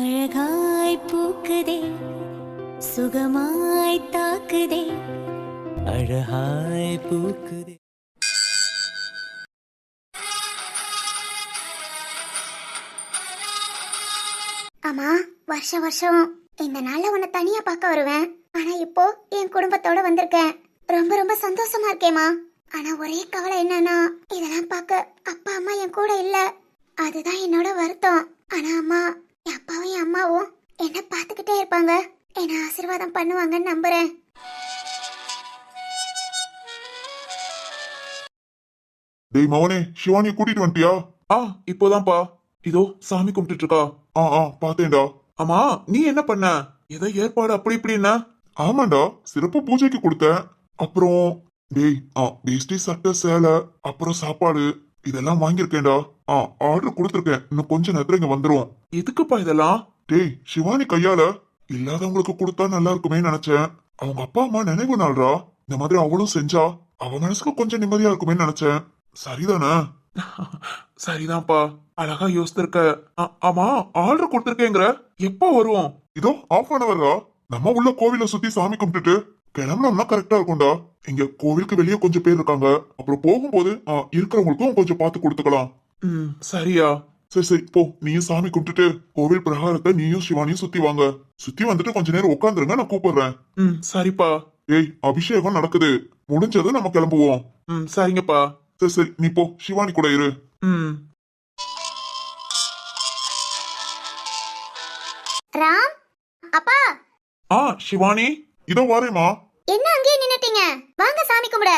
அழகாய் பூக்குதே சுகமாய் தாக்குதே அழகாய் பூக்குதே. ஆமா, வருஷம் வருஷம் இந்த நாள்ல உன்னை தனியா பார்க்க வருவேன். ஆனா இப்போ என் குடும்பத்தோட வந்திருக்கேன். ரொம்ப ரொம்ப சந்தோஷமா இருக்கேம்மா. ஆனா ஒரே கவலை என்னன்னா, இதெல்லாம் பார்க்க அப்பா அம்மா என் கூட இல்ல. அதுதான் என்னோட வருத்தம். ஆனா அம்மா, என் அப்பாவும் என் அம்மாவும் என்ன பார்த்துக்கிட்டே இருப்பாங்க, என்ன ஆசீர்வாதம் பண்ணுவாங்கன்னு நம்புறேன். டேய் மவனே, சிவானிய கூட்டிட்டு வந்துட்டியா? இப்போதான்ப்பா. இதோ சாமி கும்பிட்டு இருக்கா. பாத்தேன்டா. ஆமா, நீ என்ன பண்ண? ஏதோ ஏற்பாடு அப்படி இப்படின்னா? ஆமாண்டா, சிறப்பு பூஜைக்கு கொடுத்தேன். அப்புறம் டேய் வேஷ்டி சட்டை சேலை அப்புறம் சாப்பாடு இதெல்லாம் வாங்கியிருக்கேன்டா. ஆர்டர் கொடுத்துருக்கேன். இன்னும் கொஞ்ச நேரத்துல இங்க வந்துரும். எதுக்குப்பா இதெல்லாம்? டேய், சிவானி கையால இல்லாதவங்களுக்கு கொடுத்தா நல்லா இருக்குமே நினைச்சேன். அவங்க அப்பா அம்மா நினைவு நாள்ரா. இந்த மாதிரி அவளும் செஞ்சா அவ மனசுக்கு கொஞ்சம் நிம்மதியா இருக்குமே நினைச்சேன். சரிதானே? சரிதான்ப்பா, அழகா யோசிச்சிருக்க. ஆமா, ஆர்டர் கொடுத்துருக்கேங்கிற, எப்போ வரும்? இதோ ஆஃப் அன் அவர்ரா. நம்ம உள்ள கோவில சுத்தி சாமி கும்பிட்டுட்டு கிளம்புனோம்னா கரெக்டா இருக்கும்டா. இங்க கோவிலுக்கு வெளியே கொஞ்சம் பேர் இருக்காங்க. அப்புறம் போகும்போது இருக்கிறவங்களுக்கும் கொஞ்சம் பார்த்து கொடுத்துக்கலாம். சரியா? சரி போ, நீயும் சாமி கும்பிட்டுட்டு கோவில் பிரகாரத்தை நீயும் சிவானியும் சுத்தி வாங்க. சுத்தி வந்துட்டு கொஞ்ச நேரம் உட்காந்துருங்க, நான் கூப்பிடுறேன். சரிப்பா. ஏய், அபிஷேகம் நடக்குது, முடிஞ்சது நம்ம கிளம்புவோம். சரிங்கப்பா. சரி நீ போ, சிவானி கூட இரு. ராம், அப்பா. சிவானி, இதோ வாரேமா. என்ன அங்கேயே நின்னுட்டீங்க? வாங்க சாமி கும்பிட.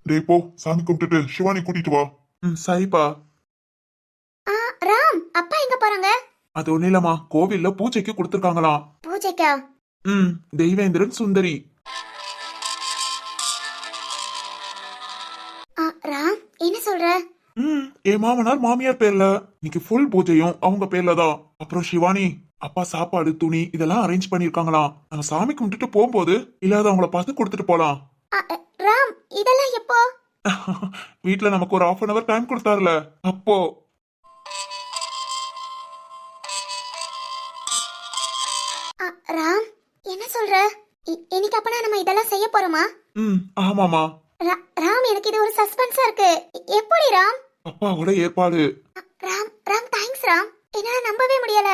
டேய் போ, சாமி கும்பிட்டுட்டு சிவானி கூட்டிட்டு வா. சரிப்பா. ராம், அப்பா எங்க போறாங்க? அது ஒண்ணு இல்லம்மா, கோவில்ல பூஜைக்கு கொடுத்துருக்காங்களாம். பூஜைக்கா? தெய்வேந்திரன் சுந்தரி. ராம், என்ன சொல்ற? என் மாமனார் மாமியார் பேர்ல இன்னைக்கு ஃபுல் பூஜையும் அவங்க பேர்ல தான். அப்புறம் சிவானி, அப்பா சாப்பாடு துணி இதெல்லாம் அரேஞ்ச் பண்ணிருக்காங்களாம். நாங்க சாமி கும்பிட்டுட்டு போகும்போது இல்லாதவங்கள பார்த்து கொடுத்துட்டு போலாம். ராம், இதெல்லாம் எப்போ? வீட்டுல நமக்கு ஒரு 1/2 hour டைம் கொடுத்தாருல, அப்போ. ராம், என்ன சொல்ற? இன்னைக்கு அப்பனா நம்ம இதெல்லாம் செய்ய போறோமா? ஆமாமா. ராம், எனக்கு இது ஒரு சஸ்பென்ஸா இருக்கு. எப்படி ராம்? அப்பாவோட ஏற்பாடு. ராம், தேங்க்ஸ் ராம். என்னால நம்பவே முடியல.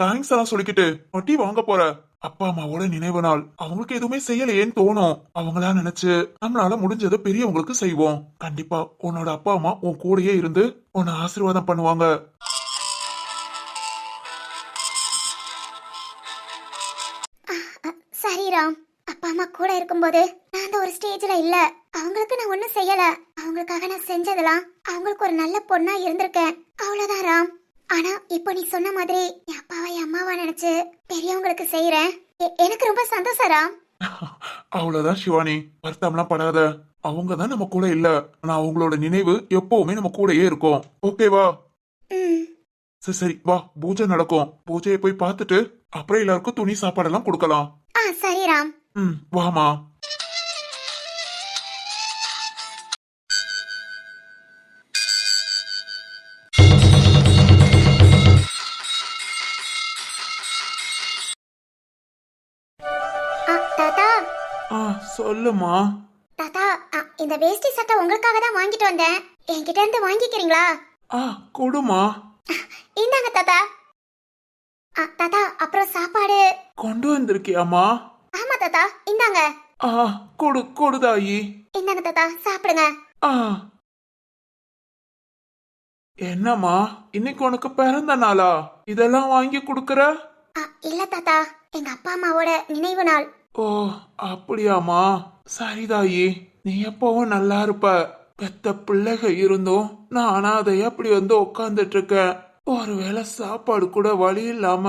தேங்க்ஸ் எல்லாம் சொல்லிக்கிட்டு வட்டி வாங்க போற? அப்பா அம்மாவோட நினைவு நாள், அவங்களுக்கு எதுவுமே செய்யலையேன்னு தோணும். அவங்களா நினைச்சு நம்மளால முடிஞ்சதை பெரியவங்களுக்கு செய்வோம். கண்டிப்பா உன்னோட அப்பா அம்மா உன் கூடயே இருந்து உன்னை ஆசீர்வாதம் பண்ணுவாங்க. சரி ராம், அப்பா அம்மா கூட இருக்கும்போது நான் அந்த ஒரு ஸ்டேஜ்ல இல்ல. அவங்களுக்கு நான் ஒண்ணும் செய்யல. அவங்களுக்காக நான் செஞ்சதெல்லாம் அவங்களுக்கு ஒரு நல்ல பொண்ணா இருந்திருக்கேன், அவ்வளவுதான் ராம். ஆனா இப்போ நீ சொன்ன மாதிரி என் அப்பாவை அம்மாவா நினைச்சு பெரியவங்களுக்கு செய்யறேன். எனக்கு ரொம்ப சந்தோஷம் ராம். அவ்வளவுதான் சிவானி, வருத்தம்லாம் படாத. அவங்க தான் நம்ம கூட இல்ல, ஆனா அவங்களோட நினைவு எப்பவுமே நம்ம கூடயே இருக்கும். ஓகேவா? சரி வா, பூஜை நடக்கும். பூஜையை போய் பார்த்துட்டு அப்புறம் எல்லாருக்கும் துணி சாப்பாடெல்லாம் கொடுக்கலாம். சரி ராம். வாமா. தாத்தா. சொல்லுமா. தாத்தா, இந்த வேஷ்டி சட்டை உங்களுக்காக தான் வாங்கிட்டு வந்தேன். என்கிட்ட இருந்து வாங்கிக்கிறீங்களா? கொடுமா. இந்தாங்க தாத்தா. தாத்தா, அப்புறம் சாப்பாடு கொண்டு வந்திருக்கியாமா? ஆமா தாத்தா, இந்தாங்க. கொடுதாயி. இந்தாங்க தாத்தா, சாப்பிடுங்க. என்னம்மா, இன்னைக்கு உனக்கு பிறந்த நாளா? இதெல்லாம் வாங்கி கொடுக்கற? இல்ல தாத்தா, எங்க அப்பா அம்மாவோட நினைவு நாள். அப்படியாமா? சரிதாயி, நீ எப்பவும் நல்லா இருப்ப. பெத்த பிள்ளைக இருந்தும் நான் அனாதையா அப்படி வந்து உட்காந்துட்டு இருக்கேன். ஒருவேளை சாப்பாடு கூட வழி இல்லாம.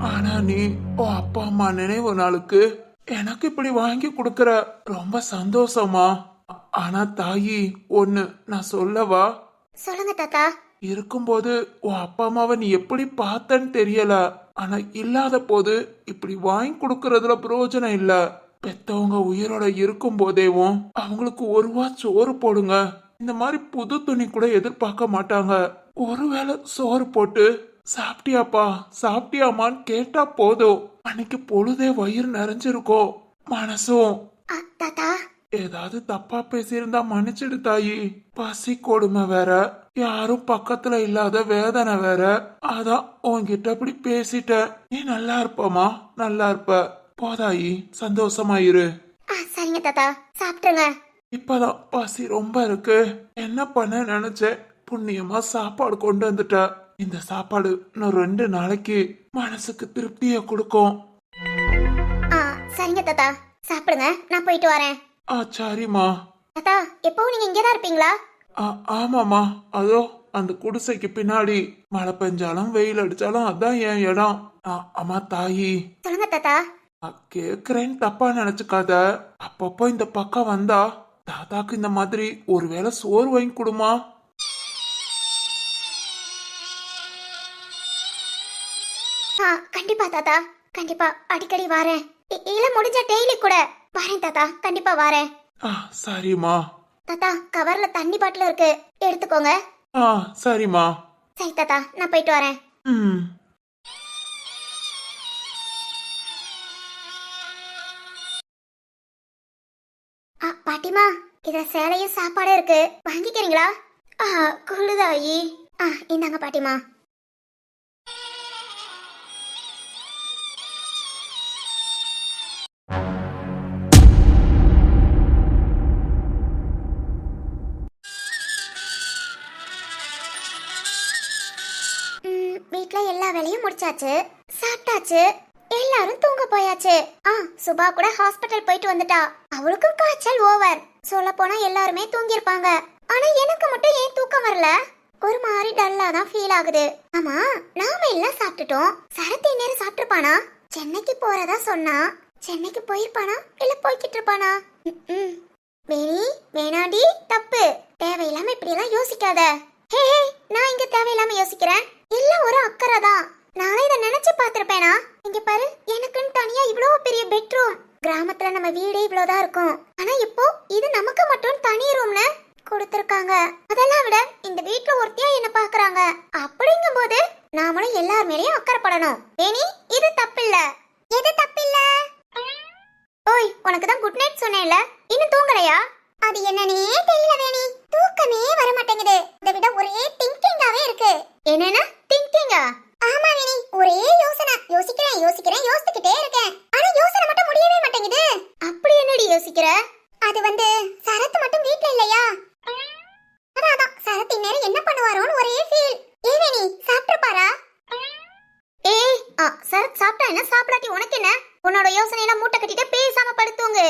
ஆனா நீ உன் அப்பா அம்மா நினைவு நாளுக்கு எனக்கு இப்படி வாங்கி கொடுக்கற, ரொம்ப சந்தோஷமா. ஆனா தாயி, ஒண்ணு நான் சொல்லவா? சொல்லுங்க தாத்தா. இருக்கும்போது உன் அப்பா அம்மாவை நீ எப்படி பார்த்தன்னு தெரியல. ஆனா இல்லாத போது இப்படி வாங்கி கொடுக்கறதுல பிரயோஜனம் இல்ல. பெத்தவங்க உயிரோட இருக்கும் போதேவும் அவங்களுக்கு 1 ரூபா சோறு போடுங்க. இந்த மாதிரி புது துணி கூட எதிர்பார்க்க மாட்டாங்க. ஒருவேளை சோறு போட்டு சாப்பிட்டியாப்பா சாப்பிட்டியாமான்னு கேட்டா போதும் அன்னைக்கு பொழுதே வயிறு நிறைஞ்சிருக்கோம், மனசும். தாத்தா ஏதாவது தப்பா பேசியிருந்தா மன்னிச்சிடு தாயி. பசி கொடுமை வேற, யாரும் பக்கத்துல இல்லாத வேதனை வேற, அதான் உன்கிட்ட அப்படி பேசிட்டேன். நீ நல்லா இருப்பமா, நல்லா இருப்ப. போதாயி, சந்தோஷமாயிரு. சரிங்க தாத்தா, சாப்பிட்டுருங்க. இப்பதான் பசி ரொம்ப இருக்கு. என்ன பண்ண நினைச்சேன், புண்ணியமா சாப்பாடு கொண்டு வந்துட்ட. இந்த சாப்பாடு இன்னும் 2 நாளைக்கு மனசுக்கு திருப்திய கொடுக்கும். சரிங்க தாத்தா, சாப்பிடுங்க, நான் போயிட்டு வரேன். சரிம்மா. தாத்தா எப்பவும் நீங்க இங்கதான் இருப்பீங்களா? ஆமாமா, அதோ அந்த குடிசைக்கு பின்னாடி மழை பெஞ்சாலும் வெயில் அடிச்சாலும் அதான் என் இடம். அம்மா தாயி. சொல்லுங்க தாத்தா. கேக்குறேன்னு தப்பா நினைச்சுக்காத. அப்பப்போ இந்த பக்கம் வந்தா தாத்தாக்கு இந்த மாதிரி ஒருவேளை சோறு வாங்கி கொடுமா. கண்டிப்பா தாத்தா, கண்டிப்பா அடிக்கடி வரேன். இல்ல முடிஞ்சா டெய்லி கூட வரேன் தாத்தா, கண்டிப்பா வரேன். சரிம்மா. தாத்தா கவர்ல தண்ணி பாட்டில் இருக்கு, எடுத்துக்கோங்க. சரிம்மா. சரி தாத்தா, நான் போயிட்டு வரேன். பாட்டிமா, இத சேலையும் சாப்பாடு இருக்கு, வாங்கிக்கிறீங்களா? குழுதாயி. இந்தாங்க பாட்டிமா. வீட்ல எல்லா வேலையும் முடிச்சாச்சு, சாப்பிட்டாச்சு, எல்லாரும் தூங்க போயாச்சு. சுபா கூட ஹாஸ்பிட்டல் போயிட்டு வந்துட்டா. அவளுக்கும் காய்ச்சல் ஓவர். சொல்ல போனா எல்லாருமே தூங்கி இருப்பாங்க. ஆனா எனக்கு மட்டும் ஏன் தூக்கம் வரல? ஒரு மாதிரி டல்லா தான் ஃபீல் ஆகுது. ஆமா, நாம எல்லாம் சாப்பிட்டுட்டோம். சரத்து நேரம் சாப்பிட்டுருப்பானா? சென்னைக்கு போறதா சொன்னா. சென்னைக்கு போயிருப்பானா இல்ல போய்கிட்டு இருப்பானா? வேணாடி, தப்பு. தேவையில்லாம இப்படி எல்லாம் யோசிக்காத. ஹே, நான் இங்க தேவையில்லாம யோசிக்கிறேன். எல்லாம் ஒரு அக்கறை தான். நானே இதை நினைச்சு பார்த்திருப்பேனா? இங்க பாரு, எனக்குன்னு தனியா இவ்வளவு பெரிய பெட்ரூம். கிராமத்துல நம்ம வீடே இவ்வளவுதான் இருக்கும். ஆனா இப்போ இது நமக்கு மட்டும் தனி ரூம்னு கொடுத்திருக்காங்க. அதெல்லாம் விட இந்த வீட்ல ஒருத்தியா என்ன பாக்குறாங்க. அப்படிங்கும் போது நாமளும் எல்லார் மேலயும் அக்கறைப்படணும். ஏனி, இது தப்பில்ல. எது தப்பில்ல? ஓய், உனக்கு தான் குட் நைட் சொன்னேன்ல, இன்னும் தூங்கலையா? அது என்னன்னே தெரியல வேணி, தூக்கமே வர மாட்டேங்குது. இதை விட ஒரே திங்கிங்காவே இருக்கு. என்னன்னா திங்கிங்கா? ஆமா வேணி, ஒரே யோசனை. யோசிச்சுக்கிட்டே இருக்கேன். ஆனா யோசனை மட்டும் முடியவே மாட்டேங்குது. அப்படி என்னடி யோசிக்கிற? அது சரத்து மட்டும் வீட்ல இல்லையா? அதான் சரத்து இந்நேரம் என்ன பண்ணுவாரோன்னு ஒரே ஃபீல். வேணி சாப்பிட்டுப்பாரா? சரத் சாப்பிட்டா என்ன, சாப்பிடாட்டி உனக்கு என்ன? உன்னோட யோசனையெல்லாம் மூட்டை கட்டிட்டு பேசாம படுத்துங்க.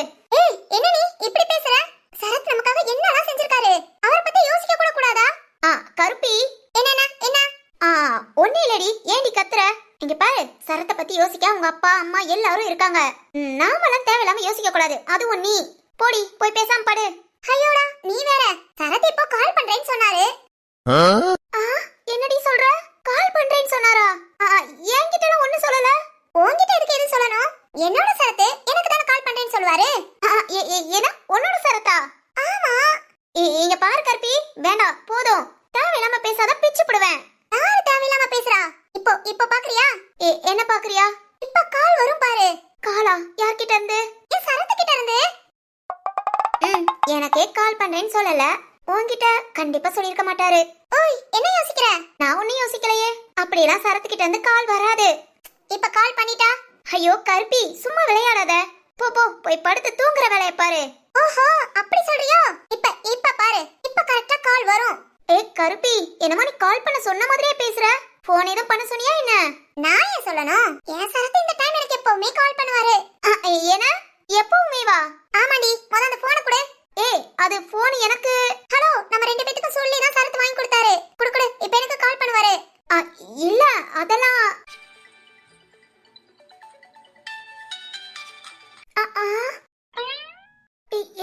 என்ன நீ இப்படி பேசுற? சரத் நமக்காக என்னலாம் செஞ்சிருக்காரு, அவரை பத்தி யோசிக்க கூட கூடாதா? கருப்பி, என்ன ஒண்ணு இல்லடி, ஏண்டி கத்துற? இங்க பாரு, சரத்தை பத்தி யோசிக்க உங்க அப்பா அம்மா எல்லாரும் இருக்காங்க. நாமெல்லாம் தேவையில்லாம யோசிக்க கூடாது. அதுவும் நீ போடி, போய் பேசாம படு. ஐயோடா, நீ வேற. சரத் இப்போ கால் பண்றேன்னு சொன்னாரு. என்னடி சொல்ற? கால் பண்றேன்னு சொன்னாரா? என்கிட்ட ஒண்ணு சொல்லல. உன்கிட்ட எதுக்கு எது சொல்லணும்? என்னோட சரத்து எனக்கு தான கால் பண்றேன்னு சொல்லுவாரு. என்ன உன்னோட சரத்தா? ஆமா. இங்க பாரு கருப்பி, வேண்டாம் போதும். தேவையில்லாம பேசாத, பிச்சு போடுவேன். யாரு தேவையில்லாம பேசுறா? இப்போ பாக்குறியா? என்ன பாக்குறியா? இப்ப கால் வரும் பாரு. காலா? யார்கிட்ட இருந்து? சரத்து கிட்ட இருந்து. எனக்கே கால் பண்றேன்னு சொல்லல, உன்கிட்ட கண்டிப்பா சொல்லிருக்க மாட்டாரு. ஓய், என்ன யோசிக்கிற? நான் ஒன்னும் யோசிக்கலையே. அப்படியெல்லாம் சரத்து கிட்ட இருந்து கால் வராது. இப்ப கால் பண்ணிட்டா? ஐயோ கருப்பி, சும்மா விளையாடாத. போய் படுத்து தூங்குற வேலைய பாரு. ஓஹோ, அப்படி சொல்றியா? இப்ப பாரு, இப்ப கரெக்ட்டா கால் வரும். கருப்பி, என்னமா நீ கால் பண்ண சொன்ன மாதிரியே பேசுற? போன் எதுவும் பண்ண சொன்னியா என்ன? நான் ஏன் சொல்லணும்? என் சரத்து இந்த டைம் எனக்கு எப்பவுமே கால் பண்ணுவாரு. என்ன எப்பவுமே வா? ஆமாடி, முதல்ல அந்த போனை கொடு. அது போன் எனக்கு. ஹலோ, நம்ம 2 பேத்துக்கும் சொல்லி தான் சரத்து வாங்கி கொடுத்தாரு. குடு, இப்ப எனக்கு கால் பண்ணுவாரு. இல்ல அதெல்லாம்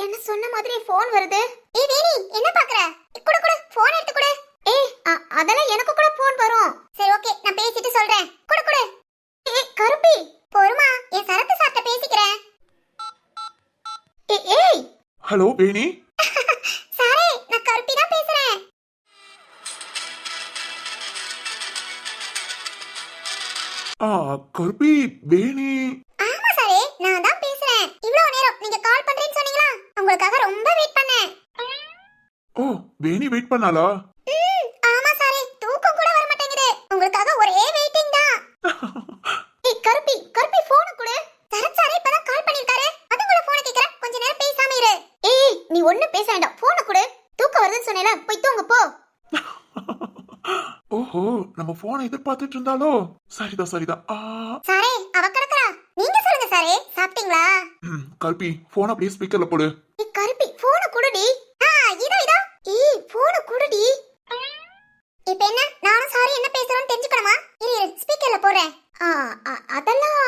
என்ன சொன்ன மாதிரி போன் வருது. வேணி, என்ன பாக்குற? குடு, போன் எடுத்து குடு. அதெல்லாம் எனக்கு கூட போன் வரும். சரி ஓகே, நான் பேசிட்டு சொல்றேன். குடு. கருப்பி, பொறுமா, என் சரத்து சார்ட்ட பேசிக்கிறேன். ஹலோ வேணி. சாரே, நான் கருப்பி தான் பேசுறேன். கருப்பி வேணி. ஆமா சாரே, நான் தான் பேசுறேன். இவ்வளவு நேரம் நீங்க கால் பண்றேன்னு சொன்னீங்களா? உங்களுக்காக ரொம்ப வெயிட் பண்ணேன். ஓ, வேணி வெயிட் பண்ணாளா? ஆமா சாரே, தூக்கம் கூட வர மாட்டேங்குது. உங்களுக்காக ஒரே வெயிட்டிங் தான். ஏய் கருப்பி, கருப்பி போன் கொடு. சரத் சாரே இப்பதான் கால் பண்ணிருக்காரு. அதுக்குள்ள போன் கேக்குறேன். கொஞ்ச நேரம் பேசாம இரு. ஏய் நீ ஒண்ணு பேச வேண்டாம். போன் கொடு. தூக்கம் வருதுன்னு சொன்னேல, போய் தூங்கு போ. ஓஹோ, நம்ம போனை எதிர்பார்த்துட்டு இருந்தாலோ? சரிதான் சரிதான். சாரே அவ கிடக்குறா. நீங்க சொல்லுங்க சாரே, சாப்பிட்டீங்களா? கருப்பி போன் அப்படியே ஸ்பீக்கர்ல போடு. ஏய் கருப்பி, போன் குடுடி. இதோ இதோ. ஏய் போன் குடுடி. இப்ப என்ன, நானும் சாரி என்ன பேசுறோம்னு தெரிஞ்சுக்கணுமா? இரு இரு, ஸ்பீக்கர்ல போறேன். அதெல்லாம்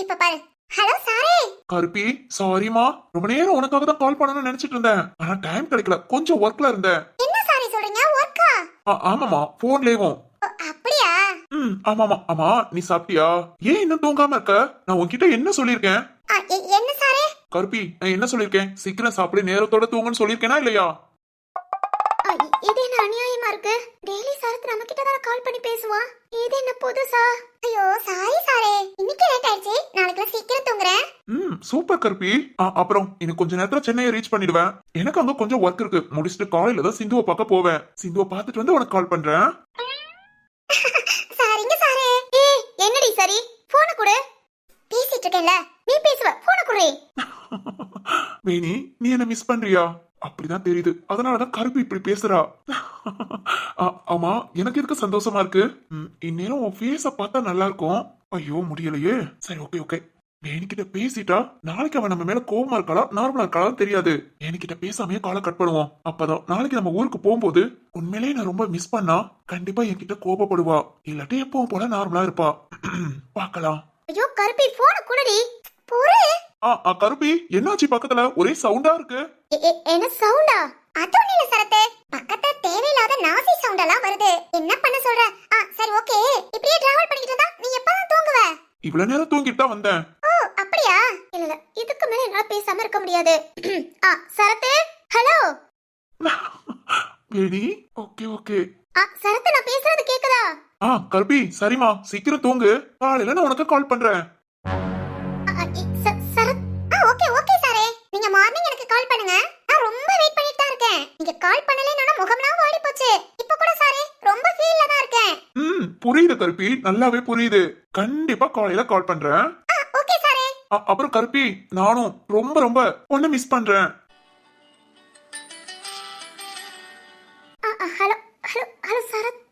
இப்ப பாரு. ஹலோ சாரே. கருப்பி சாரிமா, ரொம்ப நேரம் உனக்காக தான் கால் பண்ணணும்னு நினைச்சிட்டு இருந்தேன். ஆனா டைம் கிடைக்கல, கொஞ்சம் ஒர்க்ல இருந்தேன். என்ன சாரி சொல்றீங்க? ஒர்க்கா? ஆமாமா, போன்லேயும். அப்படியா? ஆமாமா. ஆமா, நீ சாப்பிட்டியா? ஏன் இன்னும் தூங்காம இருக்க? நான் உன்கிட்ட என்ன சொல்லிருக்கேன்? என்ன சாரே? கருப்பி, நான் என்ன சொல்லிருக்கேன்? சீக்கிரம் சாப்பிடு, நேரத்தோட தூங்குன்னு சொல்லிருக்கேனா இல்லையா? இது என்ன அநியாயமா இருக்கு? டெய்லி சரத் நம்ம கிட்ட தான் கால் பண்ணி பேசுவான். இது என்ன புதுசா? ஐயோ சாரி சாரே, இன்னைக்கு லேட் ஆயிடுச்சு. நாளைக்கு சீக்கிரம் தூங்குறேன். சூப்பர் கருப்பி. அப்புறம் இன்னும் கொஞ்ச நேரத்துல சென்னையை ரீச் பண்ணிடுவேன். எனக்கு அங்க கொஞ்சம் ஒர்க் இருக்கு. முடிச்சுட்டு காலையில தான் சிந்துவை பார்க்க போவேன். சிந்துவை பார்த்துட்டு வந்து உனக்கு கால் பண்றேன். சரிங்க சாரே. ஏய் என்னடி சரி, போன் கொடு. பேசிட்டு இருக்கேன்ல, நீ பேசுவ. போன் கொடு. வேணி, நீ என்ன மிஸ் பண்றியா? அப்படிதான் தெரியுது. அதனாலதான் கருப்பு இப்படி பேசுறா. ஆமா, எனக்கு எதுக்கு சந்தோஷமா இருக்கு? இந்நேரம் உன் ஃபேஸ பார்த்தா நல்லா இருக்கும். ஐயோ முடியலையே. சரி ஓகே ஓகே. வேணிக்கிட்ட பேசிட்டா நாளைக்கு அவன் நம்ம மேல கோவமா இருக்காளா நார்மலா இருக்காளா தெரியாது. வேணிக்கிட்ட பேசாமையே காலை கட் பண்ணுவோம். அப்பதான் நாளைக்கு நம்ம ஊருக்கு போகும்போது உண்மையிலேயே நான் ரொம்ப மிஸ் பண்ணா கண்டிப்பா என்கிட்ட கோபப்படுவா. இல்லாட்டி எப்பவும் போல நார்மலா இருப்பா. பார்க்கலாம். ஐயோ கருப்பி, போன் கொடுடி. பொறு. கருப்பி, என்னாச்சு? பக்கத்துல ஒரே சவுண்டா இருக்கு. என்ன சவுண்டா? அது இல்ல சரத்தே, பக்கத்துல தேவையில்லாத நாசி சவுண்ட் எல்லாம் வருது. என்ன பண்ண சொல்ற? சரி ஓகே, இப்படியே டிராவல் பண்ணிட்டு இருந்தா நீ எப்பதான் தூங்குவ? இவ்வளவு நேரம் தூங்கிட்டு தான் வந்தேன். ஓ அப்படியா? இல்ல இதுக்கு மேல என்னால பேசாம இருக்க முடியாது. சரத்தே ஹலோ. வேணி, ஓகே ஓகே. சரத்தே நான் பேசுறது கேக்குதா? கருப்பி சரிமா, சீக்கிரம் தூங்கு. காலையில நான் உனக்கு கால் பண்றேன். சரத் ஓகே ஓகே சாரே, நீங்க மார்னிங் எனக்கு கால் பண்ணுங்க. நான் ரொம்ப வெயிட் பண்ணிட்டு தான் இருக்கேன். நீங்க கால் பண்ணலனா முகம்லாம் வாடி போச்சு. இப்போ கூட சாரே ரொம்ப ஃபீல்ல தான் இருக்கேன். புரியுது கருப்பி, நல்லாவே புரியுது. கண்டிப்பா காலையில கால் பண்றேன். ஓகே சாரே. அப்புறம் கருப்பி, நானும் ரொம்ப ரொம்ப உன்னை மிஸ் பண்றேன். Hello hello hello Sarath.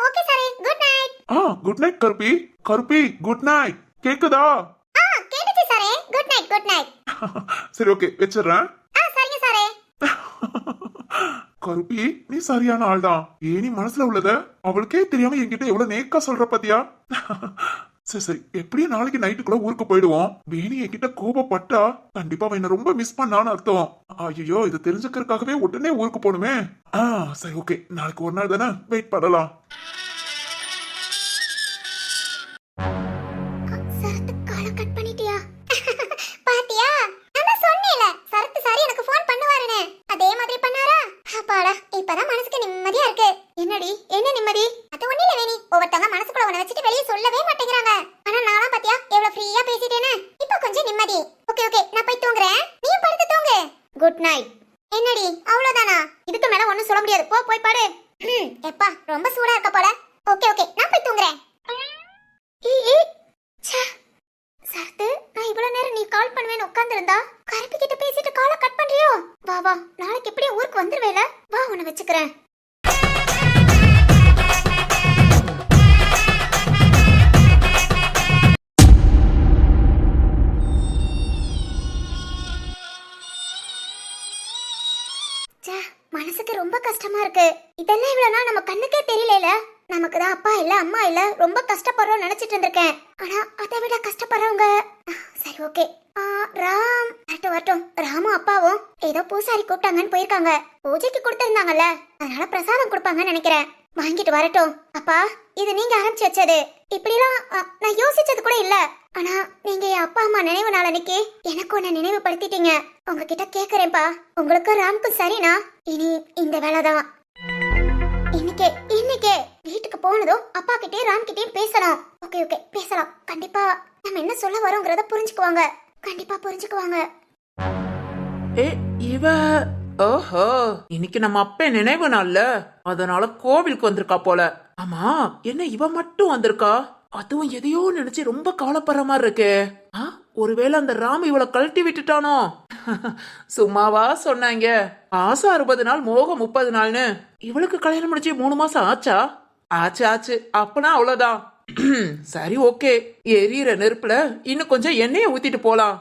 Okay சாரே, குட் நைட். குட் நைட் கருப்பி. கருப்பி குட் நைட். கேக்குதா? கேட்டுச்சு சாரே. Good night good night. சரி ஓகே, வச்சிடுறேன். சரிங்க சாரே. கருப்பி, நீ சரியான ஆள் தான். ஏனி மனசுல உள்ளத அவளுக்கே தெரியாம என்கிட்ட எவ்வளவு நேக்கா சொல்ற பாத்தியா? சரி சரி, எப்படியும் நாளைக்கு நைட்டுக்குள்ள ஊருக்கு போயிடுவோம். வேணி என்கிட்ட கோபப்பட்டா கண்டிப்பா அவன் என்ன ரொம்ப மிஸ் பண்ணான்னு அர்த்தம். ஐயோ, இது தெரிஞ்சுக்கிறதுக்காகவே உடனே ஊருக்கு போகணுமே. சரி ஓகே, நாளைக்கு ஒரு நாள் தானே, வெயிட் பண்ணலாம். சரத் காலை கட் பண்ணிட்டியா? பாத்தியா, நான் சொன்னேல சரத் சாரி எனக்கு ஃபோன் பண்ணுவாருன்னு. அதே மாதிரி பண்ணாரா? அப்பாடா, இப்பதான் மனசுக்கு நிம்மதியா இருக்கு. என்னடி என்ன நிம்மதி? அது ஒண்ணு இல்ல வேணி, ஒவ்வொருத்தங்க மனசுக்குள்ள ஒண்ணு வச்சுட்டு வெளியே சொல்லவே மாட்டேங்கிறாங்க. ஆனா நானா பாத்தியா எவ்வளவு ஃப்ரீயா பேசிட்டேன்னு. இப்போ கொஞ்சம் நிம்மதி. ஓகே ஓகே, நான் போய் தூங்குறேன். நீயும் படுத்து தூங்கு. Good night. என்னடி அவ்வளவுதானா? இதுக்கு மேல ஒண்ணும் சொல்ல முடியாது. போ போய் படு. எப்பா ரொம்ப சூடா இருக்க போல. ஓகே ஓகே, நான் போய் தூங்குறேன். சரத்து, நான் இவ்வளவு நேரம் நீ கால் பண்ணுவேன்னு உட்கார்ந்திருந்தா கருப்பி கிட்ட பேசிட்டு காலை கட் பண்றியோ? வா வா, நாளைக்கு எப்படியும் ஊருக்கு வந்துருவேல. வா உன்னை வச்சுக்கிறேன். மனசுக்கு ரொம்ப கஷ்டமா இருக்கு. இதெல்லாம் இவ்வளவு நாள் நம்ம கண்ணுக்கே தெரியல. நமக்கு தான் அப்பா இல்ல அம்மா இல்ல, ரொம்ப கஷ்டப்படுறோம் நினைச்சிட்டு இருந்திருக்கேன். ஆனா அதை விட கஷ்டப்படுறவங்க. சரி ஓகே. ராம் வரட்டும். ராமும் அப்பாவும் ஏதோ பூசாரி கூப்பிட்டாங்கன்னு போயிருக்காங்க. பூஜைக்கு கொடுத்திருந்தாங்கல்ல, அதனால பிரசாதம் கொடுப்பாங்கன்னு நினைக்கிறேன். வாங்கிட்டு வரட்டும். அப்பா, இது நீங்க ஆரம்பிச்சு வச்சது. இப்படிலாம் நான் யோசிச்சது கூட இல்ல. ஆனா நீங்க என் அப்பா அம்மா நினைவு நாள் அன்னைக்கு எனக்கு ஒன்னு நினைவுபடுத்திட்டீங்க. உங்ககிட்ட கேக்குறேன்ப்பா, உங்களுக்கு ராம்க்கு சரினா? இனி இந்த வேலைதான். இன்னைக்கே வீட்டுக்கு போனதும் அப்பா கிட்டயும் ராம் கிட்டயும் பேசணும். ஓகே ஓகே பேசலாம். கண்டிப்பா நம்ம என்ன சொல்ல வரோங்கிறத புரிஞ்சுக்குவாங்க. கண்டிப்பா புரிஞ்சுக்குவாங்க. ஏ இவ ஓஹோ இன்னைக்கு நம்ம அப்ப நினைவு நாள்ல அதனால கோவிலுக்கு வந்திருக்கா போல. ஆமா என்ன இவ மட்டும் வந்திருக்கா? அதுவும் எதையோ நினைச்சு ரொம்ப கவலைப்படுற மாதிரி இருக்கு. ஒருவேளை அந்த ராம் இவளை கழட்டி விட்டுட்டானோ? சும்மாவா சொன்னாங்க ஆசை 60 நாள் மோகம் 30 நாள்னு. இவளுக்கு கல்யாணம் முடிச்சு 3 மாசம் ஆச்சா? ஆச்சு அப்பனா அவ்வளவுதான். சரி ஓகே, எரியற நெருப்புல இன்னும் கொஞ்சம் எண்ணெயை ஊத்திட்டு போலாம்.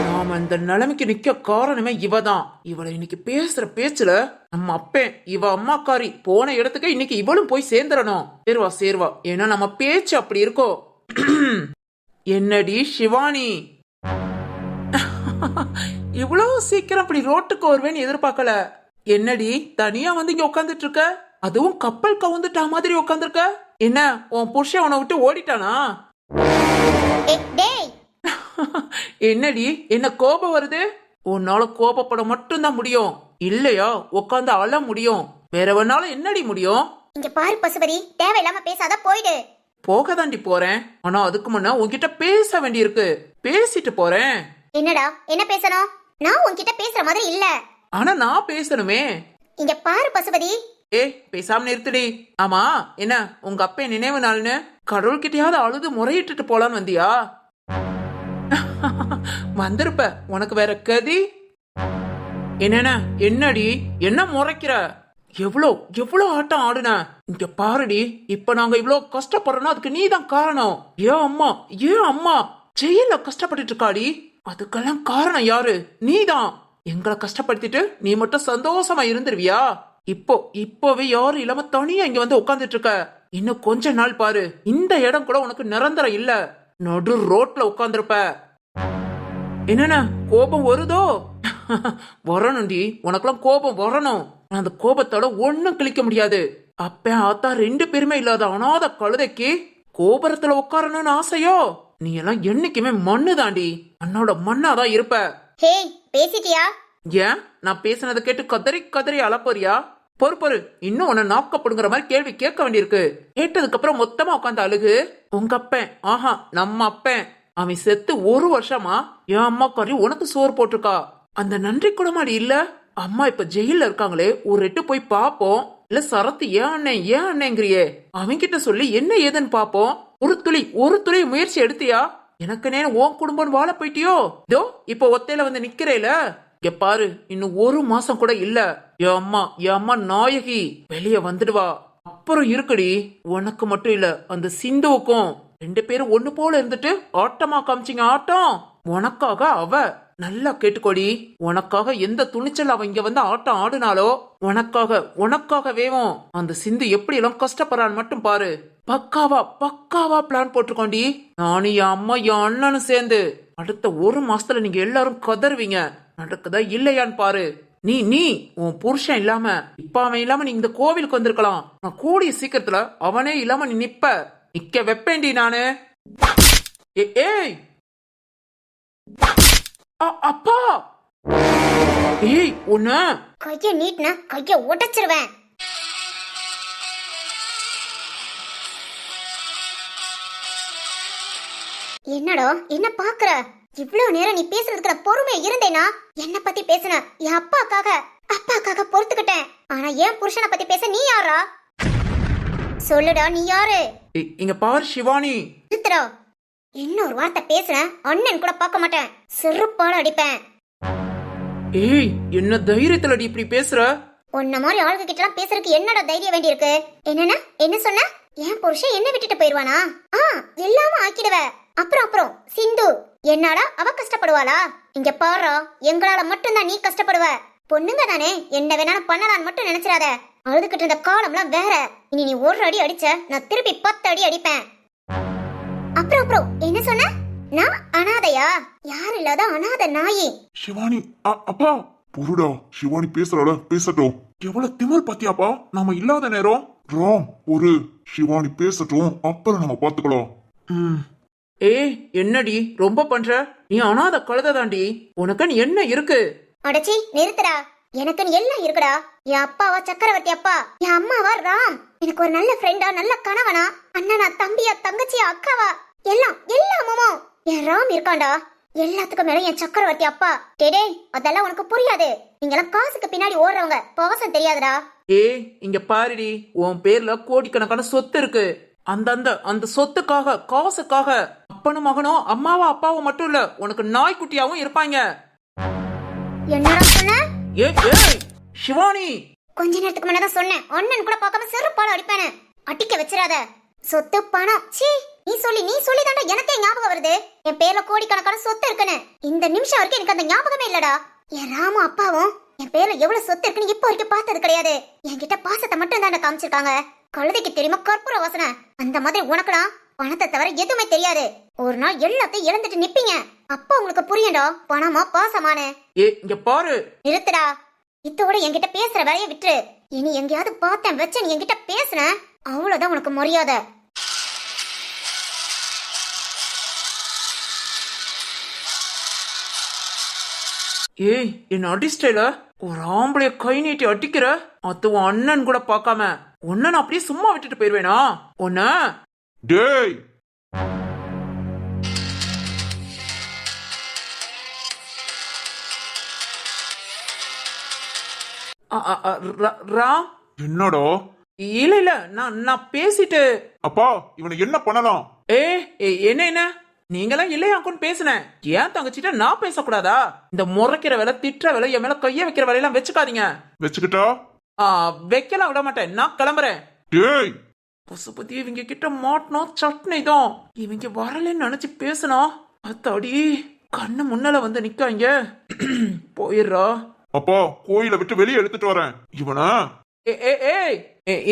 நாம இந்த நிலைமைக்கு நிக்க காரணமே இவதான். இவளை இன்னைக்கு பேசுற பேச்சுல நம்ம அப்பேன் இவ அம்மாக்காரி போன இடத்துக்கு இன்னைக்கு இவளும் போய் சேர்ந்துடணும். சேர்வா ஏன்னா நம்ம பேச்சு அப்படி இருக்கோ. என்னடி சிவானி, இவ்வளவு சீக்கிரம் அப்படி ரோட்டுக்கு வருவேன்னு எதிர்பார்க்கல. என்னடி தனியா வந்து இங்க உட்காந்துட்டு இருக்க? அதுவும் கப்பல் கவுந்துட்டா மாதிரி உட்காந்துருக்க. என்ன உன் புருஷன் உன்னை விட்டு ஓடிட்டானா? என்னடி என்ன கோபம் வருது? உன்னால கோபப்பட மட்டும்தான் முடியும், இல்லையா உட்காந்து அழ முடியும். வேற வேணாலும் என்னடி முடியும்? இங்க பாரு பசுபதி, தேவையில்லாம பேசாத, போயிடு. போக தாண்டி போறேன், ஆனா அதுக்கு முன்ன உன்கிட்ட பேச வேண்டியிருக்கு. பேசிட்டு போறேன். என்னடா என்ன பேசணும்? நான் உன்கிட்ட பேசுற மாதிரி இல்ல. ஆனா நான் பேசணுமே. இங்க பாரு பசுபதி. பேசாம நிறுத்துடி. ஆமா என்ன உங்க அப்பா நினைவு நாள்னு கடவுள்கிட்டயாவது அழுது முறையிட்டு போலான்னு வந்தியா? வந்திருப்ப, உனக்கு வேற கதி. என்னடி என்ன முறைக்கிற? எவ்வளவு ஆட்டம் ஆடுன. இங்க பாருடி, இப்ப நாங்க இவ்வளவு கஷ்டப்படுறோம்னா அதுக்கு நீதான் காரணம். ஏன் அம்மா ஜெயில கஷ்டப்பட்டுட்டு இருக்காடி. அதுக்கெல்லாம் காரணம் யாரு? நீதான். எங்களை கஷ்டப்படுத்திட்டு நீ மட்டும் சந்தோஷமா இருந்துருவியா? இப்போவே யாரும் இல்லாம தனியா இங்க வந்து உட்காந்துட்டு இருக்க. இன்னும் கொஞ்ச நாள் பாரு, இந்த இடம் கூட உனக்கு நிரந்தரம் இல்ல. நடு ரோட்ல உட்காந்துருப்ப. என்னன்னா கோபம் வருதோ? வரணும்டி, உனக்கெல்லாம் கோபம் வரணும். அந்த கோபத்தோட ஒண்ணும் கிளிக்க முடியாது. அப்ப ஆத்தா 2 பேருமே இல்லாத அனாத கழுதைக்கு கோபுரத்துல உட்காரணும்னு ஆசையோ? நீ எல்லாம் என்னைக்குமே மண்ணு தாண்டி, அண்ணோட மண்ணாதான் இருப்ப. ஹே பேசிட்டியா? ஏன் நான் பேசினதை கேட்டு கதறி அழப்போறியா? பொறு இன்னும் உன்னை நாக்கப்படுங்கிற மாதிரி கேள்வி கேட்க வேண்டியிருக்கு. கேட்டதுக்கு அப்புறம் மொத்தமா உட்காந்து அழுகு. உங்க அப்பன், ஆஹா நம்ம அப்பன், அவன் செத்து 1 வருஷமா என் அம்மாக்காரி உனக்கு சோறு போட்டிருக்கா. அந்த நன்றி கூட மாடி இல்ல. அம்மா இப்ப ஜெயில இருக்காங்களே, ஒரு எட்டு போய் பாப்போம். இல்ல சரத்து ஏன் அண்ணேங்கிறியே, அவன்கிட்ட சொல்லி என்ன ஏதுன்னு பாப்போம். ஒரு துளி முயற்சி எடுத்தியா? எனக்கு நேரம் உன் குடும்பம் வாழ போயிட்டியோ? இதோ இப்ப ஒத்தையில வந்து நிக்கிறேல. இங்க பாரு, இன்னும் 1 மாசம் கூட இல்ல. என் அம்மா நாயகி வெளியே வந்துடுவா. அப்புறம் இருக்குடி, உனக்கு மட்டும் இல்ல அந்த சிந்துவுக்கும். 2 பேரும் ஒண்ணு போல இருந்துட்டு ஆட்டமா காமிச்சிங்க ஆட்டம். உனக்காக அவ, நல்லா கேட்டுக்கோடி, உனக்காக எந்த துணிச்சல் அவ இங்க வந்து ஆட்டம் ஆடுனாலோ உனக்காக வேவும். அந்த சிந்து எப்படி எல்லாம் கஷ்டப்படுறான்னு மட்டும் பாரு. பக்காவா பிளான் போட்டுக்கோண்டி. நானும் என் அம்மா என் அண்ணனும் சேர்ந்து அடுத்த 1 மாசத்துல நீங்க எல்லாரும் கதறுவீங்க. நடக்குதா இல்லையான்னு பாரு. நீ உன் புருஷன் இல்லாம இப்ப அவன் இல்லாம நீ இந்த கோவிலுக்கு வந்திருக்கலாம். நான் கூடிய சீக்கிரத்துல அவனே இல்லாம நீ நிக்க வெப்பேண்டி நானு. ஏய் அப்பா, உன்ன கைய நீட்னா கைய உடைச்சிருவேன். என்னடா என்ன பாக்குற? இவ்வளவு நேரம் நீ பேசுறதுக்கு பொறுமையா இருந்தேனா? என்ன பத்தி பேசுன என் அப்பாக்காக பொறுத்துக்கிட்டேன். ஆனா என் புருஷனை பத்தி பேச நீ யாரா? சொல்லுடா, நீ யாரு? இங்க பாரு சிவானி. நிறுத்துடா. இன்னொரு வார்த்தை பேசுன அண்ணன் கூட பார்க்க மாட்டேன், செருப்பால அடிப்பேன். என்ன தைரியத்துல இப்படி பேசுற? உன்ன மாதிரி ஆளுங்க கிட்ட எல்லாம் பேசுறதுக்கு என்னடா தைரியம் வேண்டி இருக்கு? என்ன சொன்ன? என் புருஷன் என்ன விட்டுட்டு போயிருவானா? எல்லாமே ஆக்கிடுவ. அப்புறம் சிந்து என்னடா அவ கஷ்டப்படுவாளா? இங்க பாரு, எங்களால மட்டும்தான் நீ கஷ்டப்படுவ. பொண்ணுங்க தானே, என்ன வேணாலும் பண்ணலான்னு மட்டும் நினைச்சிடாத. அழுதுகிட்டு இருந்த காலம்லாம் வேற. இனி நீ 1 அடி அடிச்ச, நான் திருப்பி 10 அடி அடிப்பேன். அப்புறம் என்ன சொன்ன? நான் அனாதையா? யார் இல்லாத அனாதை நாயி. சிவானி அப்பா பொருடா. சிவானி பேசுறாள, பேசட்டும். எவ்வளவு திமிர் பாத்தியாப்பா, நாம இல்லாத நேரம். ராம் ஒரு சிவானி பேசட்டும், அப்புறம் நம்ம பாத்துக்கலாம். என்னடி ரொம்ப பண்ற? நீ அனாத கழுத தாண்டி, உனக்கு என்ன இருக்கு? அடச்சி நிறுத்துடா. எனக்கு எல்லாம் இருக்குடா. என் அப்பாவா சக்கரவர்த்தி அப்பா, என் அம்மாவா ராம். எனக்கு ஒரு நல்ல ஃப்ரெண்டா, நல்ல கணவனா, அண்ணனா, தம்பியா, தங்கச்சியா, அக்காவா, எல்லாம் எல்லாமும் என் ராம் இருக்காண்டா. எல்லாத்துக்கும் மேல என் சக்கரவர்த்தி அப்பா. டேடே, அதெல்லாம் உனக்கு புரியாது. நீங்கெல்லாம் காசுக்கு பின்னாடி ஓடுறவங்க, பாசம் தெரியாதுடா. ஏய் இங்க பாருடி, உன் பேர்ல கோடிக்கணக்கான சொத்து இருக்கு. அந்த அந்த அந்த சொத்துக்காக, காசுக்காக அப்பனும் மகனும் அம்மாவா அப்பாவும் மட்டும் இல்ல, உனக்கு நாய்க்குட்டியாவும் இருப்பாங்க. என்னடா சொன்ன? ஏய் சிவானி, கொஞ்ச நேரத்துக்கு முன்னதான் சொன்னேன், அண்ணன் கூட பார்க்காம செருப்பால அடிப்பேனே. அடிக்க வச்சிராத. சொத்து பணம் சீ, நீ சொல்லி தாண்டா எனக்கே ஞாபகம் வருது. என் பேர்ல கோடிக்கணக்கான சொத்து இருக்குன்னு. இந்த நிமிஷம் வரைக்கும் எனக்கு அந்த ஞாபகமே இல்லடா. என் ராமும் அப்பாவும் என் பேர்ல எவ்வளவு சொத்து இருக்குன்னு இப்போ வரைக்கும் பார்த்தது கிடையாது. என்கிட்ட பாசத்தை மட்டும் தாண்டா காமிச்சிருக்காங்க. கழுதைக்கு தெரியுமா கற்பூர வாசனை, அந்த மாதிரி உனக்குலாம் பணத்தை தவிர எதுவுமே தெரியாது. ஒரு நாள் எல்லாத்தையும் இழந்துட்டு நிப்பீங்க. அப்ப உங்களுக்கு புரியண்டா பணமா பாசமானு. இங்க பாரு. நிறுத்துடா. இத்தோட என்கிட்ட பேசுற வேலையை விட்டுரு. இனி எங்கேயாவது பார்த்தேன் வச்ச நீ என்கிட்ட பேசுன, அவ்வளவுதான் உனக்கு மரியாதை. ஏய் என்ன அடிஸ்டைல ஒரு ஆம்பளைய கை நீட்டி அடிக்கிற, அதுவும் அண்ணன் கூட பார்க்காம. உன்ன நான் அப்படியே சும்மா விட்டுட்டு போயிருவேனா உன்ன? டேய் ராம், என்னடா? இல்ல இல்ல, நான் பேசிட்டு. அப்பா இவனை என்ன பண்ணலாம்? என்ன என்ன நீங்களாம் இல்லையாக்குன்னு பேசுனேன். ஏன் தங்கச்சிட்ட நான் பேசக்கூடாதா? இந்த முறைக்கிற வேலை, திட்டுற வேலை, என் மேல கைய வைக்கிற வேலையெல்லாம் வச்சுக்காதீங்க. வச்சுக்கிட்டா வைக்கலாம் விட மாட்டேன். நான் கிளம்புறேன். டேய் பசுபதி, இவங்க கிட்ட மாட்டணும் சட்னி தான். இவங்க வரலன்னு நினைச்சு பேசணும். அத்தாடி கண்ணு முன்னால வந்து நிக்காங்க. போயிடுறா. அப்பா கோயிலை விட்டு வெளியே எடுத்துட்டு வரேன் இவனா.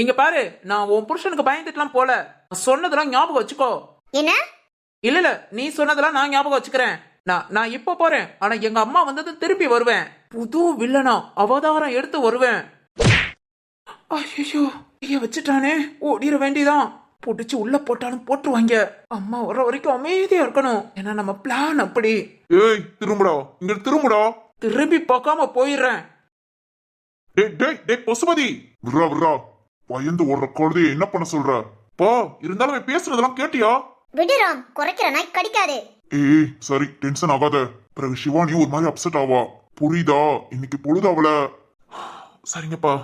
இங்க பாரு, நான் உன் புருஷனுக்கு பயந்துட்டுலாம் போல. சொன்னதெல்லாம் ஞாபகம் வச்சுக்கோ. என்ன? இல்ல நீ சொன்னதெல்லாம் நான் ஞாபகம் வச்சுக்கிறேன். நான் இப்ப போறேன். ஆனா எங்க அம்மா வந்தது திருப்பி வருவேன். புது வில்லனா அவதாரம் எடுத்து வருவேன். ஐயோ ஐயா வச்சுட்டானே, ஓடிட வேண்டியதான். புடிச்சு உள்ள போட்டாலும் போட்டுருவாங்க. அம்மா வர வரைக்கும் அமைதியா இருக்கணும். ஏன்னா நம்ம பிளான் அப்படி. ஏய் திரும்புடா, இங்க திரும்புடா. திரும்பி பார்க்காம போயிடுறேன். டேய் பசுபதி, விட்றா விட்றா. பயந்து ஓடுற குழந்தைய என்ன பண்ண சொல்ற? பா இருந்தாலும் பேசுறதெல்லாம் கேட்டியா? விடுராம், குறைக்கிற நாய் கடிக்காது. ஏய் சரி, டென்ஷன் ஆகாத. பிறகு சிவானி ஒரு மாதிரி அப்செட் ஆவா, புரியுதா? இன்னைக்கு பொழுது அவள. சரிங்கப்பா.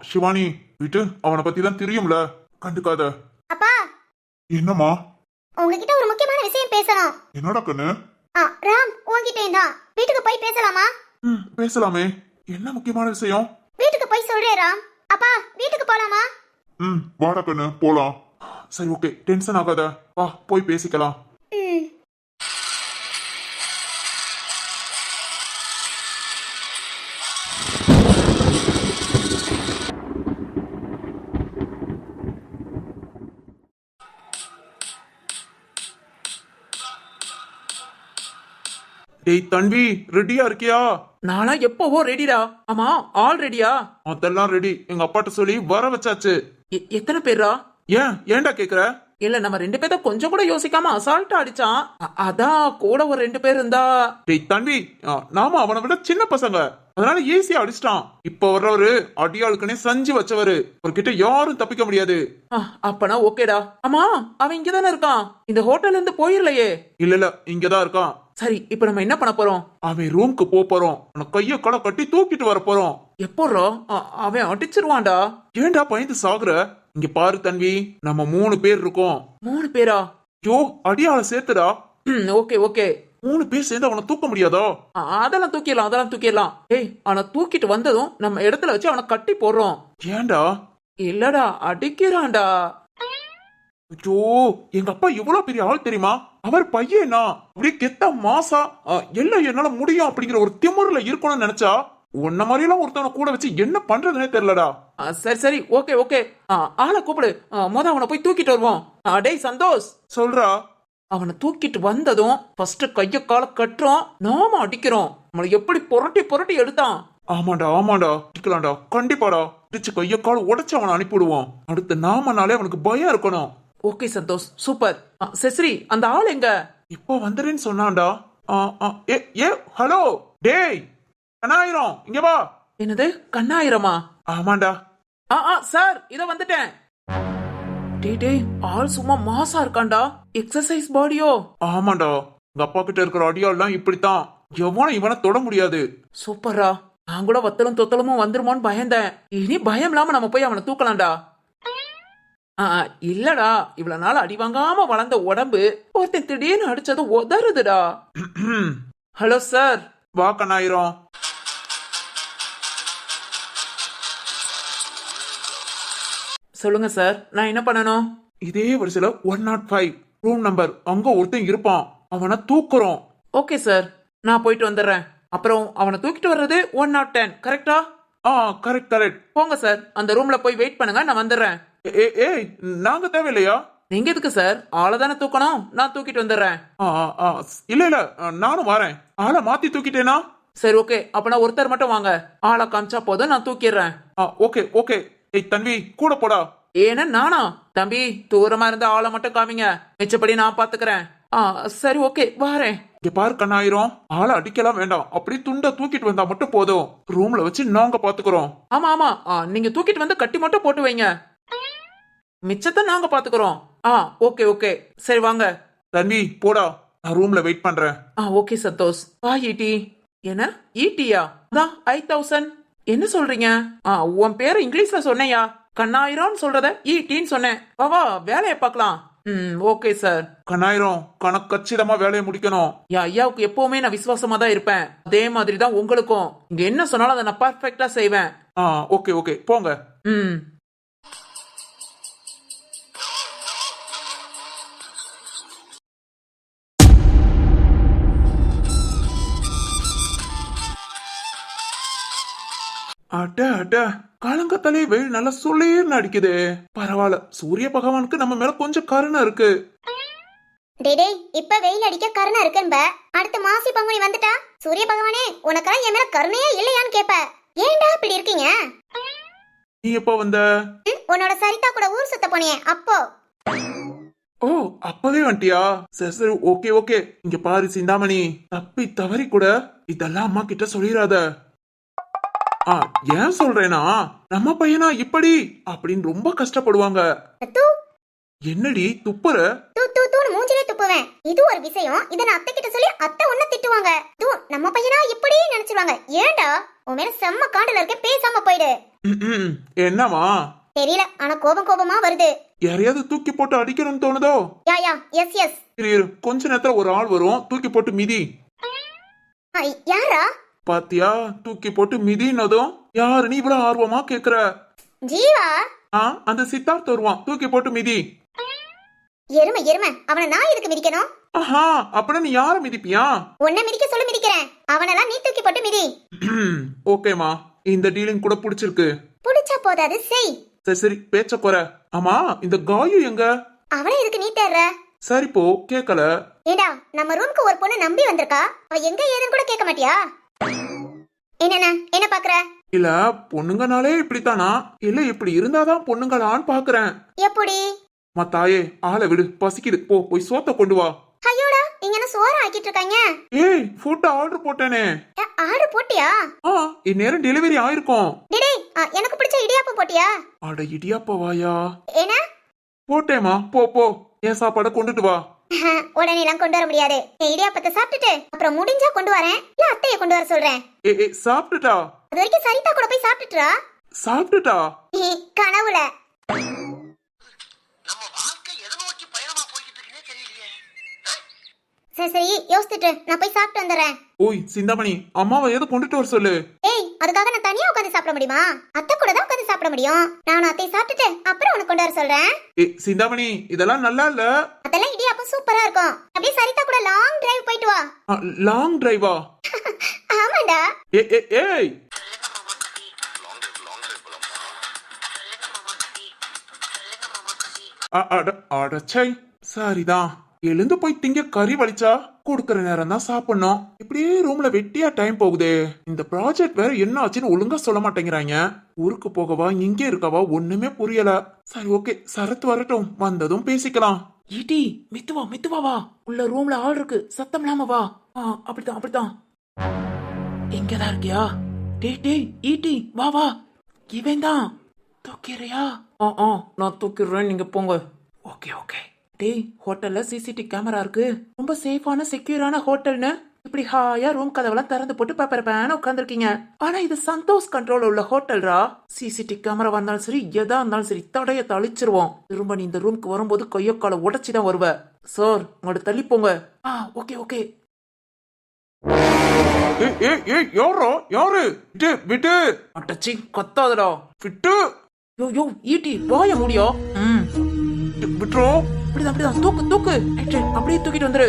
சிவானி விட்டு, அவனை பத்தி தான் தெரியும்ல, கண்டுக்காத. அப்பா என்னம்மா? உங்ககிட்ட ஒரு முக்கியமான விஷயம் பேசணும். என்னடா கண்ணு? ராம் உங்ககிட்ட தான். வீட்டுக்கு போய் பேசலாமா? பேசலாமே. என்ன முக்கியமான விஷயம்? வீட்டுக்கு போய் சொல்றேன் ராம். அப்பா வீட்டுக்கு போலாமா? வாடா கண்ணு போலாம். சரி ஓகே, டென்ஷன் ஆகாத, வா போய் பேசிக்கலாம். டேய் தன்வி, ரெடியா இருக்கியா? நானா எப்பவோ ரெடிடா. ஆமா, ஆல் ரெடியா? அதெல்லாம் ரெடி. எங்க அப்பாட்ட சொல்லி வர வச்சாச்சு. எத்தனை பேரா? ஏன்டா கேக்குற? இல்ல நம்ம 2 பேர்த்த கொஞ்சம் கூட யோசிக்காம அசால்ட்டா அடிச்சான். அதான் கூட ஒரு 2 பேர் இருந்தா. டேய் தன்வி, நாம அவனை விட சின்ன பசங்க, அதனால ஈஸியா அடிச்சிட்டான். இப்ப வர்றவரு அடியாளுக்குனே செஞ்சு வச்சவரு. அவர்கிட்ட யாரும் தப்பிக்க முடியாது. அப்பனா ஓகேடா. ஆமா, அவன் இங்கதானே இருக்கான். இந்த ஹோட்டல்ல இருந்து போயிரலையே. இல்ல இங்கதான் இருக்கான். சரி, இப்ப நம்ம என்ன பண்ண போறோம்? அவன் ரூம்க்கு போறோம். கைய கடை கட்டி தூக்கிட்டு வர போறோம். எப்போறோ அவன் அடிச்சிருவான்டா. ஏன்டா பயந்து சாகுற? இங்க பாரு தன்வி, நம்ம 3 பேர் இருக்கோம். 3 பேரா? யோ அடியாள சேர்த்துடா. Okay okay. 3 பேர் சேர்ந்து அவனை தூக்க முடியாதோ? அதெல்லாம் தூக்கிடலாம். ஏய், அவனை தூக்கிட்டு வந்ததும் நம்ம இடத்துல வச்சு அவனை கட்டி போடுறோம். ஏன்டா? இல்லடா, அடிக்கிறான்டா. ஐயோ, எங்க அப்பா எவ்வளவு பெரிய ஆள் தெரியுமா? அவர் பையனா அப்படியே கெத்த மாசா எல்லாம் என்னால முடியும் அப்படிங்கிற ஒரு திமிர்ல இருக்கணும்னு நினைச்சா, உன்ன மாதிரி எல்லாம் ஒருத்தவனை கூட வச்சு என்ன பண்றதுனே தெரியலடா. சரி ஓகே. ஆளை கூப்பிடு. அவனை போய் தூக்கிட்டு வருவோம். டேய் சந்தோஷ், சொல்றா. அவனை தூக்கிட்டு வந்ததும் ஃபர்ஸ்ட் கைய கால கட்டுறோம், நாம அடிக்கிறோம். நம்மளை எப்படி புரட்டி எடுத்தான். ஆமாண்டா அடிக்கலாம்டா, கண்டிப்பாடா. அடிச்சு கைய கால உடைச்சு அவனை அனுப்பிடுவோம். அடுத்த நாமனாலே அவனுக்கு பயம் இருக்கணும். Okay Santosh, super. சரி, அந்த ஆள் எங்க? இப்போ வந்துறேன்னு சொன்னான்டா. ஹலோ டேய் கண்ணாயிரம், இங்க வா. என்னது கண்ணாயிரமா? ஆமாண்டா, சார் இத வந்துட்டேன். டேய் ஆள் சும்மா மாசா இருக்கான்டா. எக்ஸசைஸ் பாடியோ. ஆமாண்டா, உங்க அப்பா கிட்ட இருக்கிற அடியாள்லாம் இப்படித்தான். இவனை தொட முடியாது. சூப்பரா. நான் கூட வத்தலும் தொத்தலமும் வந்துருமோன்னு பயந்தேன். இனி பயம் இல்லாம நம்ம போய் அவனை தூக்கலாம்டா. இல்லடா, இவ்வளவு நாள் அடி வாங்காம வளர்ந்த உடம்பு ஒருத்தன் திடீர்னு அடிச்சது உதறுதுடா. Hello sir. வா கண்ணாயிரம். சொல்லுங்க சார், நான் என்ன பண்ணணும்? இதே வரிசையில 105 ரூம் நம்பர் அங்க ஒருத்தன் இருப்பான். அவனை தூக்குறோம். ஓகே சார், நான் போயிட்டு வந்துடுறேன். அப்புறம் அவனை தூக்கிட்டு வர்றது 110 கரெக்டா? கரெக்ட். போங்க சார், அந்த ரூம்ல போய் வெயிட் பண்ணுங்க, நான் வந்துடுறேன். ஏய் நாங்க தேவையில்லையா? நீங்க எதுக்கு சார்? ஆளை தானே தூக்கணும், நான் தூக்கிட்டு வந்துடுறேன். இல்ல நானும் வரேன். ஆளை மாத்தி தூக்கிட்டேனா? சரி ஓகே, அப்பனா ஒருத்தர் மட்டும் வாங்க. ஆளை காமிச்சா போதும், நான் தூக்கிடுறேன். ஓகே. ஏய் தன்வி கூட போடா. ஏன்னா நானா? தம்பி தூரமா இருந்த ஆளை மட்டும் காமிங்க, மிச்சப்படி நான் பாத்துக்கிறேன். சரி ஓகே வாரேன். இங்க பாரு கண்ணாயிரம், ஆளை அடிக்கலாம் வேண்டாம். அப்படி துண்ட தூக்கிட்டு வந்தா மட்டும் போதும். ரூம்ல வச்சு நாங்க பாத்துக்கிறோம். ஆமா நீங்க தூக்கிட்டு வந்து கட்டி மட்டும் போட்டு வைங்க, மிச்சத்தை நாங்க பாத்துக்கிறோம். ஓகே சரி வாங்க. தன்வி போடா, நான் ரூம்ல வெயிட் பண்றேன். ஓகே சந்தோஷ். வா ஈட்டி. என்ன ஈட்டியா? அதான் 5000. என்ன சொல்றீங்க? உன் பேரை இங்கிலீஷ்ல சொன்னையா? கண்ணாயிரம் சொல்றத ஈட்டின்னு சொன்னேன். வா வேலையை பார்க்கலாம். Okay sir. கண்ணாயிரம் கணக்கு கச்சிதமா வேலையை முடிக்கணும். என் ஐயாவுக்கு எப்பவுமே நான் விசுவாசமா தான் இருப்பேன். அதே மாதிரி தான் உங்களுக்கும். இங்க என்ன சொன்னாலும் அதை நான் பர்ஃபெக்டா செய்வேன். ஓகே போங்க. அட காலங்கத்தாலே வெயில் நல்லா சுளீர்னு அடிக்குது. பரவாயில்ல, சூரிய பகவானுக்கு நம்ம மேல கொஞ்சம் கருணை இருக்கு. டேய் இப்ப வெயில் அடிக்க கருணை இருக்குன்ப, அடுத்த மாசி பங்குனி வந்துட்டா சூரிய பகவானே உனக்கெல்லாம் என் மேல கருணையே இல்லையான்னு கேப்ப. ஏன்டா இப்படி இருக்கீங்க? நீ எப்போ வந்த? உன்னோட சரிதா கூட ஊர் சுத்த போனியே அப்போ. அப்பவே வந்துட்டியா? சரி ஓகே. இங்க பாரு சிந்தாமணி, தப்பி தவறி கூட இதெல்லாம் அம்மா கிட்ட சொல்லிடாத. ஏன் சொல்றேனா, நம்ம பையனா இப்படி அப்படின்னு ரொம்ப கஷ்டப்படுவாங்க. என்னடி துப்புற? தூன்னு மூஞ்சிலே துப்புவேன். இது ஒரு விஷயம். இத நான் அத்தை கிட்ட சொல்லி அத்தை உன்னை திட்டுவாங்க. நம்ம பையனா இப்படி நினைச்சுவாங்க. ஏன்டா உன் மேல செம்ம காண்டல இருக்க, பேசாம போயிடு. என்னமா தெரியல, ஆனா கோபமா வருது. யாரையாவது தூக்கி போட்டு அடிக்கணும்னு தோணுதோ? எஸ். கொஞ்ச நேரத்துல ஒரு ஆள் வரும், தூக்கி போட்டு மிதி. யாரா? பாத்தியா, தூக்கி போட்டு மிதினதும் யாரு நீ இவ்வளவு ஆர்வமா கேக்குற? ஜீவா. அந்த சித்தார்த் வருவான், தூக்கி போட்டு மிதி. எருமை அவனை நான் எதுக்கு மிதிக்கணும்? அப்ப நீ யார மிதிப்பியா? உன்னை மிதிக்க சொல்லி மிதிக்கிறேன். அவனெல்லாம் நீ தூக்கி போட்டு மிதி. ஓகேமா, இந்த டீலிங் கூட பிடிச்சிருக்கு. பிடிச்சா போதாது, செய். சரி பேச்ச குறை. ஆமா, இந்த காயு எங்க? அவனை எதுக்கு நீ தேடுற? சரி போ, கேக்கல. ஏடா, நம்ம ரூம்க்கு ஒரு பொண்ணு நம்பி வந்திருக்கா. அவ எங்க ஏதுன்னு கூட கேட்க மாட்டியா? என்ன பாக்குற? இல்ல பொண்ணுங்கனாலே இப்படித்தானா, இல்ல இப்படி இருந்தாதான் பொண்ணுங்களான்னு பாக்குறேன். எப்படி? தாயே ஆளை விடு, பசிக்குது, போய் சோத்த கொண்டு வா. ஐயோடா, இங்க என்ன சோறு ஆக்கிட்டு இருக்காங்க? ஏய் ஃபுட் ஆர்டர் போட்டேனே. ஆர்டர் போட்டியா? இந்நேரம் டெலிவரி ஆயிருக்கும். டேய் எனக்கு பிடிச்ச இடியாப்பம் போட்டியா? அட இடியாப்பவாயா? என்ன போட்டேமா, போ என் சாப்பாட கொண்டுட்டு வா. உடனே எல்லாம் கொண்டு வர முடியாது. இடியாப்பத்தை சாப்பிட்டுட்டு அப்புறம் முடிஞ்சா கொண்டு வரேன், இல்ல அத்தைய கொண்டு வர சொல்றேன். சாப்பிட்டுட்டா? அது வரைக்கும் சரிதா கூட போய் சாப்பிட்டுட்டா. சாப்பிட்டுட்டா? கனவுல. சரி யோசிச்சுட்டு நான் போய் சாப்பிட்டு வந்துடுறேன். ஓய் சிந்தாமணி, அம்மாவை ஏதோ கொண்டுட்டு வர சொல்லு. அதுக்காக நான் தனியா உட்காந்து சாப்பிட முடியுமா? அத்தை கூட தான் உட்காந்து சாப்பிட முடியும். நான் அத்தை சாப்பிட்டுட்டு அப்புறம் உனக்கு கொண்டு வர சொல்றேன். சிந்தாமணி, இதெல்லாம் நல்லா இல்ல. அதெல்லாம் இடியாப்பம் சூப்பரா இருக்கும். அப்படியே சரிதா கூட லாங் டிரைவ் போயிட்டு வா. லாங் டிரைவா? ஆமாடா. ஏய் அடச்சை, சரிதான். எழுந்து போய் திங்க கறி வலிச்சா கொடுக்கற நேரம் தான் சாப்பிடணும். இப்படியே ரூம்ல வெட்டியா டைம் போகுதே. இந்த ப்ராஜெக்ட் வேற என்ன ஆச்சுன்னு ஒழுங்கா சொல்ல மாட்டேங்கிறாங்க. ஊருக்கு போகவா இங்க இருக்கவா ஒண்ணுமே புரியல. சரி ஓகே, சரத்து வரட்டும், வந்ததும் பேசிக்கலாம். ஈட்டி மித்துவா வா, உள்ள ரூம்ல ஆள் இருக்கு, சத்தம் இல்லாம வா. அப்படித்தான். எங்கதான் இருக்கியா? டேய் ஈட்டி வா, இவன் தான் தூக்கிறியா? நான் தூக்கிடுறேன், நீங்க போங்க. Okay okay. டேய், ஹோட்டல்ல சிசிடிவி கேமரா இருக்கு. ரொம்ப சேஃபான செக்யூரான ஹோட்டல்னு இப்படி ஹாயா ரூம் கதவெல்லாம் திறந்து போட்டு பேப்பர் உட்காந்துருக்கீங்க. ஆனா இது சந்தோஷ் கண்ட்ரோல் உள்ள ஹோட்டல்ரா. சிசிடிவி கேமரா வந்தாலும் சரி, எதா இருந்தாலும் சரி, தடைய தழிச்சிருவோம். திரும்ப நீ இந்த ரூம்க்கு வரும்போது கையக்கால உடைச்சிதான் வருவ. சார், உங்களோட தள்ளி போங்க. Okay okay. யாரு விட்டு அட்டச்சி கத்தாதடா. விட்டு யோ ஈட்டி வாய முடியும். விட்டுறோம். அப்படிதான் தூக்கு தூக்கு. அப்படியே தூக்கிட்டு வந்துரு.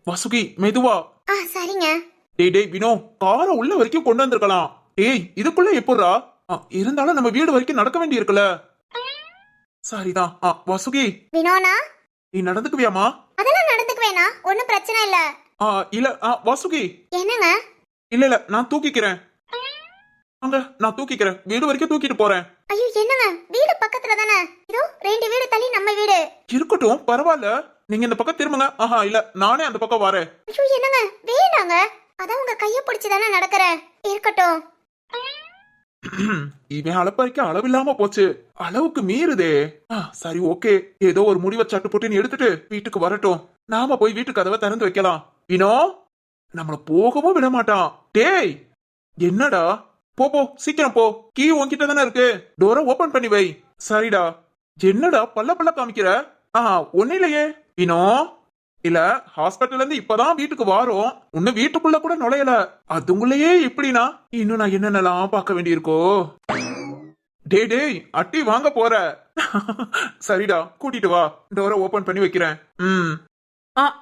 வாசுகி மெதுவா. சரிங்க. டேய் வினோ, காரை உள்ள வரைக்கும் கொண்டு வந்திருக்கலாம். டேய், இதுக்குள்ள எப்படிரா? இருந்தாலும் நம்ம வீடு வரைக்கும் நடக்க வேண்டி இருக்குல்ல. சரிதான். வாசுகி, வினோனா நீ நடந்துக்குவியாமா? அதெல்லாம் நடந்துக்குவேனா, ஒண்ணும் பிரச்சனை இல்ல. இல்ல வாசுகி. என்னங்க? இல்ல நான் தூக்கிக்கிறேன். அங்க நான் தூக்கிக்கிறேன். வீடு வரைக்கும் தூக்கிட்டு போறேன். ஐயோ என்னங்க, வீடு பக்கத்துல தானே. இதோ 2 வீடு தள்ளி நம்ம வீடு. இருக்கட்டும், பரவாயில்ல. நீங்க இந்த பக்கம் திரும்புங்க. இல்ல நானே அந்த பக்கம் வரேன். ஐயோ என்னங்க, வேண்டாங்க. அதான் உங்க கைய பிடிச்சு தானே நடக்கிறேன். இருக்கட்டும். இவன் அளப்பறிக்க அளவில்லாம போச்சு. அளவுக்கு மீறுதே. சரி ஓகே, ஏதோ ஒரு முடிவை சட்டு போட்டு எடுத்துட்டு வீட்டுக்கு வரட்டும். நாம போய் வீட்டு கதவை திறந்து வைக்கலாம். வினோ, நம்மள போகவும் விட மாட்டான். டேய், என்னடா? போ சீக்கிரம் போ. கீ உன்கிட்ட தானே இருக்கு. டோரை ஓபன் பண்ணி வை. சரிடா. என்னடா பல்ல காமிக்கிற? ஒன்னும் இல்லையே. வினோ, இல்ல ஹாஸ்பிட்டல்ல இருந்து இப்பதான் வீட்டுக்கு வாரோம். உன்ன வீட்டுக்குள்ள கூட நுழையல. அதுங்குள்ளேயே எப்படினா இன்னும் நான் என்னென்னலாம் பார்க்க வேண்டியிருக்கோ. டேய் அட்டி வாங்க போற. சரிடா, கூட்டிட்டு வா. டோரை ஓபன் பண்ணி வைக்கிறேன்.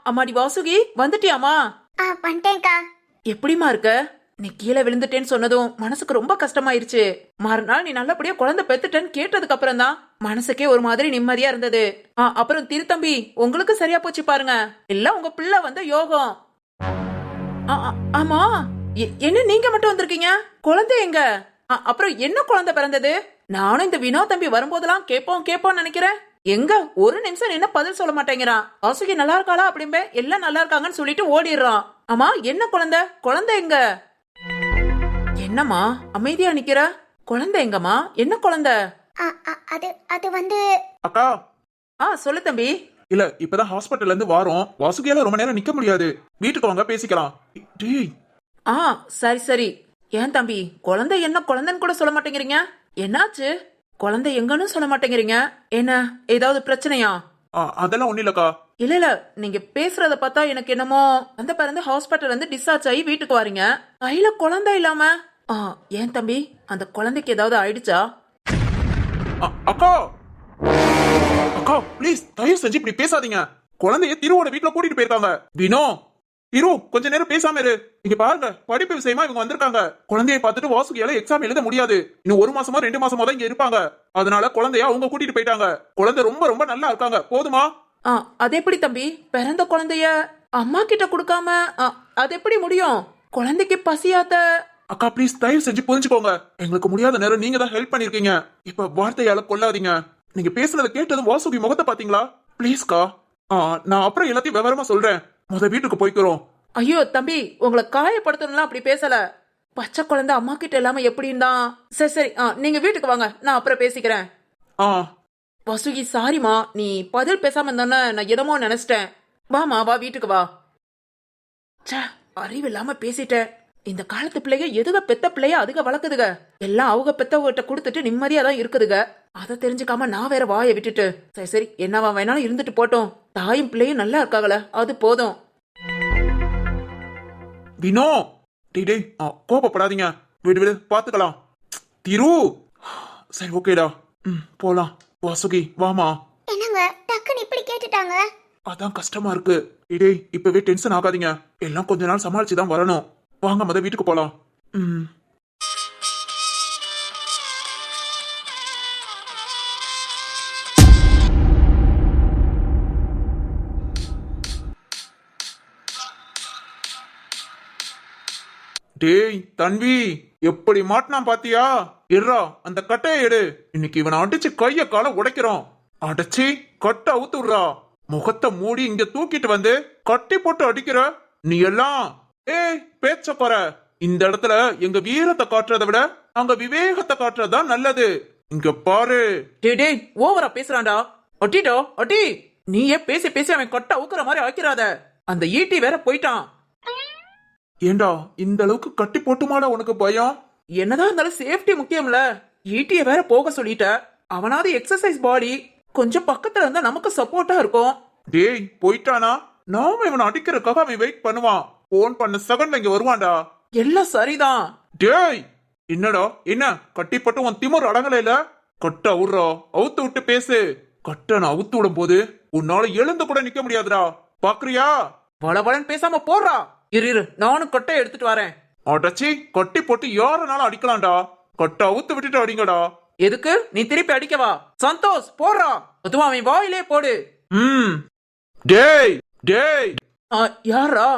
அம்மாடி வாசுகி, வந்துட்டியாமா? வந்துட்டேன்க்கா. எப்படிமா இருக்க? நீ கீழே விழுந்துட்டேன்னு சொன்னதும் மனசுக்கு ரொம்ப கஷ்டமாயிருச்சு. மறுநாள் நீ நல்லபடியா குழந்தை பெத்துட்டேன்னு கேட்டதுக்கு அப்புறம் தான் மனசுக்கே ஒரு மாதிரி நிம்மதியா இருந்தது. அப்புறம் திருத்தம்பி, உங்களுக்கு சரியா போச்சு பாருங்க. எல்லாம் உங்க பிள்ளை வந்த யோகம். ஆமா, என்ன நீங்க மட்டும் வந்திருக்கீங்க? குழந்தை எங்க? அப்புறம் என்ன குழந்தை பிறந்தது? நானும் இந்த வினோ தம்பி வரும்போதெல்லாம் கேப்போம் நினைக்கிறேன். எங்க ஒரு நிமிஷம் என்ன பதில் சொல்ல மாட்டேங்கிறான். வாசுகி நல்லா இருக்காளா அப்படிம்பே, எல்லாம் நல்லா இருக்காங்கன்னு சொல்லிட்டு ஓடிடுறான். ஆமா, என்ன குழந்தை எங்க? என்னம்மா அமைதியா நிக்கிற? குழந்தை எங்கம்மா? என்ன குழந்தை? அது வந்து அக்கா. சொல்லு தம்பி. இல்ல இப்பதான் ஹாஸ்பிட்டல்ல இருந்து வாரோம். வாசுகியால ரொம்ப நேரம் நிக்க முடியாது. வீட்டுக்கு வாங்க, பேசிக்கலாம். சரி. ஏன் தம்பி, குழந்தை என்ன குழந்தைன்னு கூட சொல்ல மாட்டேங்கிறீங்க? என்னாச்சு? குழந்தை எங்கன்னு சொல்ல மாட்டேங்கிறீங்க. என்ன, ஏதாவது பிரச்சனையா? அதெல்லாம் ஒண்ணு இல்லக்கா. இல்ல நீங்க பேசுறத பார்த்தா எனக்கு என்னமோ அந்த பிறந்து ஹாஸ்பிட்டல் இருந்து டிஸ்சார்ஜ் ஆகி வீட்டுக்கு வாரீங்க, கையில குழந்தை இல்லாம. ஏன் தம்பி, அந்த குழந்தைக்கு ஏதாவது ஆயிடுச்சா? அக்கா ப்ளீஸ் தயவு செஞ்சு இப்படி பேசாதீங்க. குழந்தைய திருவோட வீட்டுல கூட்டிட்டு போயிருக்காங்க. வினோ, திரு கொஞ்ச நேரம் பேசாம இரு. இங்க பாருங்க, படிப்பு விஷயமா இவங்க வந்திருக்காங்க. குழந்தைய பார்த்துட்டு வாசுகியால எக்ஸாம் எழுத முடியாது. இன்னும் 1 மாசமோ 2 மாசமோ தான் இங்க இருப்பாங்க. அதனால குழந்தைய அவங்க கூட்டிட்டு போயிட்டாங்க. குழந்தை ரொம்ப ரொம்ப நல்லா இருக்காங்க. போதுமா? அது எப்படி தம்பி, பிறந்த குழந்தைய அம்மா கிட்ட கொடுக்காம அது எப்படி முடியும்? குழந்தைக்கு பசியாத்த. அக்கா ப்ளீஸ் தயவு செஞ்சு புரிஞ்சுக்கோங்க. எங்களுக்கு முடியாத நேரம் நீங்க தான் ஹெல்ப் பண்ணிருக்கீங்க. இப்ப வார்த்தையால கொள்ளாதீங்க. நீங்க பேசுனதை கேட்டதும் வாசுகி முகத்தை பாத்தீங்களா? ப்ளீஸ்கா, நான் அப்புறம் எல்லாத்தையும் விவரமா சொல்றேன். வீட்டுக்கு போய்க்கிறோம். ஐயோ தம்பி, உங்களை காயப்படுத்தணும்லாம் அப்படி பேசல. பச்சை குழந்தை அம்மா கிட்ட இல்லாம எப்படின்னு தான். சரி நீங்க வீட்டுக்கு வாங்க, நான் அப்புறம் பேசிக்கிறேன். வாசுகி சாரிமா, நீ பதில் பேசாம இருந்தானே நான் என்னமோ நினைச்சிட்டேன். வாமா வா, வீட்டுக்கு வா. அறிவு இல்லாம பேசிட்டேன். இந்த காலத்து பிள்ளைங்க எதுக பெத்த பிள்ளைய அதுக வளர்க்குதுக. எல்லாம் அவங்க பெத்தவகிட்ட கொடுத்துட்டு நிம்மதியா தான் இருக்குதுக. அதை தெரிஞ்சுக்காம நான் வேற வாயை விட்டுட்டு. சரி என்னவா வேணாலும் இருந்துட்டு போட்டோம். தாயும் பிள்ளையும் நல்லா இருக்காங்கள, அது போதும். வினோ, டேய் கோபப்படாதீங்க. விடு பாத்துக்கலாம். திரு, சரி ஓகேடா, போலாம். வாசுகி வாமா. என்னங்க டக்குன்னு இப்படி கேட்டுட்டாங்க? அதான் கஷ்டமா இருக்கு. டேய் இப்பவே டென்ஷன் ஆகாதீங்க. எல்லாம் கொஞ்ச நாள் சமாளிச்சுதான் வரணும். வாங்க வீட்டுக்கு போலாம். டேய் தன்வி, எப்படி மாட்டினான் பாத்தியா? இருடா, அந்த கட்டையை எடு. இன்னைக்கு இவனை அடிச்சு கைய கால உடைக்கிறோம். அடைச்சி கட்டை அவுத்து விடுறா. முகத்தை மூடி இங்க தூக்கிட்டு வந்து கட்டி போட்டு அடிக்கிற நீ எல்லாம் ஏய் பேச்ச குற இந்த இடத்துல எங்க வீரத்தை காட்டுறதை விட அங்க விவேகத்தை காட்டுறதுதான் நல்லது இங்க பாரு டேய் டேய் ஓவரா பேசுறான்டா ஒட்டிடோ ஒட்டி நீயே பேசி பேசி அவன் கொட்டை ஊக்குற மாதிரி ஆக்கிறாத அந்த ஈட்டி வேற போயிட்டான் ஏண்டா இந்த அளவுக்கு கட்டி போட்டுமாடா உனக்கு பயம் என்னதான் இருந்தாலும் சேஃப்டி முக்கியம்ல ஈட்டிய வேற போக சொல்லிட்ட அவனாவது எக்ஸசைஸ் பாடி கொஞ்சம் பக்கத்துல இருந்தா நமக்கு சப்போர்ட்டா இருக்கும் டேய் போயிட்டானா நாம இவனை அடிக்கிறதுக்காக அவன் வெயிட் பண்ணுவான் போன் பண்ண செகண்ட்ல இங்க வருவான்டா எல்லாம் சரிதான் டேய் என்னடா என்ன கட்டி போட்டு உன் திமிர் அடங்கல இல்ல கட்ட அவுறா அவுத்து விட்டு பேசு கட்ட நான் அவுத்து விடும் போது உன்னால எழுந்து கூட நிக்க முடியாதுடா பாக்குறியா வளவளன்னு பேசாம போடுறா இரு நானும் கொட்டை எடுத்துட்டு வரேன் அடச்சி கட்டி போட்டு யாரனாலும் அடிக்கலாம்டா கட்ட அவுத்து விட்டுட்டு அடிங்கடா எதுக்கு நீ திருப்பி அடிக்கவா சந்தோஷ் போடுறா அதுவும் அவன் வாயிலே போடு ம் டேய் டேய் யாரா